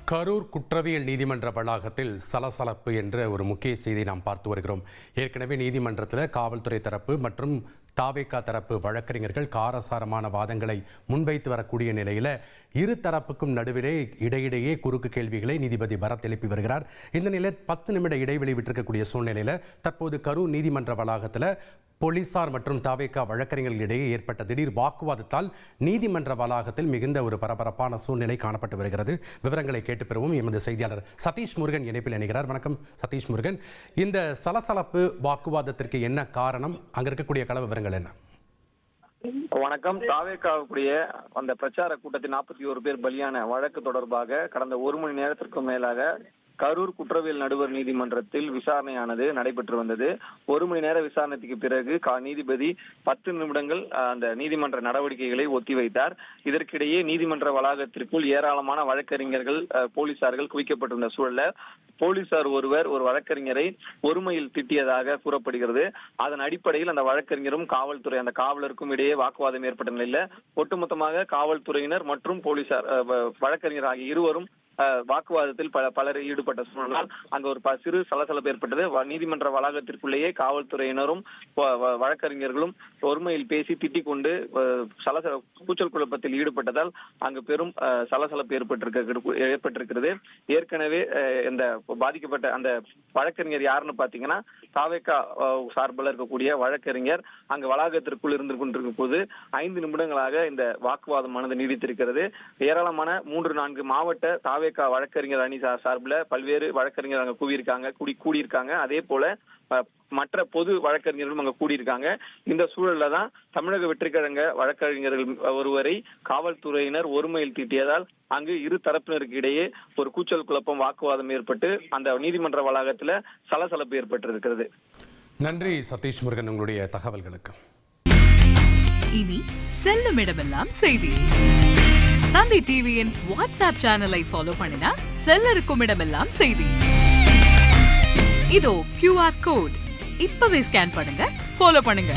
கரூர் குற்றவியல் நீதிமன்ற வளாகத்தில் சலசலப்பு என்ற ஒரு முக்கிய செய்தியை நாம் பார்த்து வருகிறோம். ஏற்கனவே நீதிமன்றத்தில் காவல்துறை தரப்பு மற்றும் தாவேகா தரப்பு வழக்கறிஞர்கள் காரசாரமான வாதங்களை முன்வைத்து வரக்கூடிய நிலையில் இரு தரப்புக்கும் நடுவிலே இடையிடையே குறுக்கு கேள்விகளை நீதிபதி பரத் எழுப்பி வருகிறார். இந்த நிலையில் 10 நிமிட இடைவெளி விட்டிருக்கக்கூடிய சூழ்நிலையில் தற்போது கரூர் நீதிமன்ற வளாகத்தில் போலீசார் மற்றும் தாவேகா வழக்கறிஞர்களிடையே ஏற்பட்ட திடீர் வாக்குவாதத்தால் நீதிமன்ற வளாகத்தில் மிகுந்த ஒரு பரபரப்பான சூழ்நிலை காணப்பட்டு வருகிறது. விவரங்களை கேட்டு பெறுவோம். எமது செய்தியாளர் சதீஷ் முருகன் இணைப்பில் இணைகிறார். வணக்கம் சதீஷ் முருகன். இந்த சலசலப்பு வாக்குவாதத்திற்கு என்ன காரணம்? அங்க இருக்கக்கூடிய கள விவரங்கள் என்ன? வணக்கம். தாவேக்காவுடைய அந்த பிரச்சார கூட்டத்தில் 41 பேர் பலியான வழக்கு தொடர்பாக கடந்த 1 மணி நேரத்திற்கும் மேலாக கரூர் குற்றவியல் நடுவர் நீதிமன்றத்தில் விசாரணையானது நடைபெற்று வந்தது. 1 மணி நேர விசாரணைக்கு பிறகு நீதிபதி 10 நிமிடங்கள் அந்த நீதிமன்ற நடவடிக்கைகளை ஒத்திவைத்தார். இதற்கிடையே நீதிமன்ற வளாகத்திற்குள் ஏராளமான வழக்கறிஞர்கள் போலீசார்கள் குவிக்கப்பட்டிருந்த சூழல்ல போலீசார் ஒரு வழக்கறிஞரை ஒருமையில் திட்டியதாக கூறப்படுகிறது. அதன் அடிப்படையில் அந்த வழக்கறிஞரும் காவல்துறை அந்த காவலருக்கும் இடையே வாக்குவாதம் ஏற்பட்ட நிலையில ஒட்டுமொத்தமாக காவல்துறையினர் மற்றும் போலீசார் வழக்கறிஞர் ஆகிய இருவரும் வாக்குவாதத்தில் பலர் ஈடுபட்ட சூழலால் அங்க ஒரு சிறு சலசலப்பு ஏற்பட்டது. நீதிமன்ற வளாகத்திற்குள்ளேயே காவல்துறையினரும் வழக்கறிஞர்களும் ஒருமையில் பேசி திட்டிக் கொண்டு கூச்சல் குழப்பத்தில் ஈடுபட்டதால் அங்கு பெரும் சலசலப்பு ஏற்பட்டிருக்கிறது. ஏற்கனவே இந்த பாதிக்கப்பட்ட அந்த வழக்கறிஞர் யாருன்னு பாத்தீங்கன்னா தாவேகா சார்பில் இருக்கக்கூடிய வழக்கறிஞர் அங்கு வளாகத்திற்குள் இருந்து கொண்டிருக்கும் போது 5 நிமிடங்களாக இந்த வாக்குவாதமானது நீடித்திருக்கிறது. ஏராளமான 3-4 மாவட்ட தாவேகா வழக்கறிஞர் அணி சார்பில் பல்வேறு வழக்கறிஞர் அங்க கூடியிருக்காங்க. அதே போல மற்ற பொது வழக்கறிஞர்களும் அங்க கூடியிருக்காங்க. இந்த சூழல்ல தான் தமிழக வெற்றிக்கழக வழக்கறிஞர்கள் ஒருவரை காவல்துறையினர் ஒருமையில் தீட்டியதால் அங்கு இரு தரப்பினருக்கு இடையே ஒரு கூச்சல் குழப்பம் வாக்குவாதம் ஏற்பட்டு அந்த நீதிமன்ற வளாகத்துல சலசலப்பு ஏற்பட்டிருக்கிறது. நன்றி சதீஷ் முருகன் உங்களுடைய தகவல்களுக்கு. இனி செல்லும் இடமெல்லாம் செய்தி. தந்தை டிவியின் வாட்ஸ்அப் சேனலை ஃபாலோ பண்ணினா செல்ல இருக்கும் இடமெல்லாம் செய்தி. இதோ QR கோட் இப்பவே ஸ்கேன் பண்ணுங்க, ஃபாலோ பண்ணுங்க.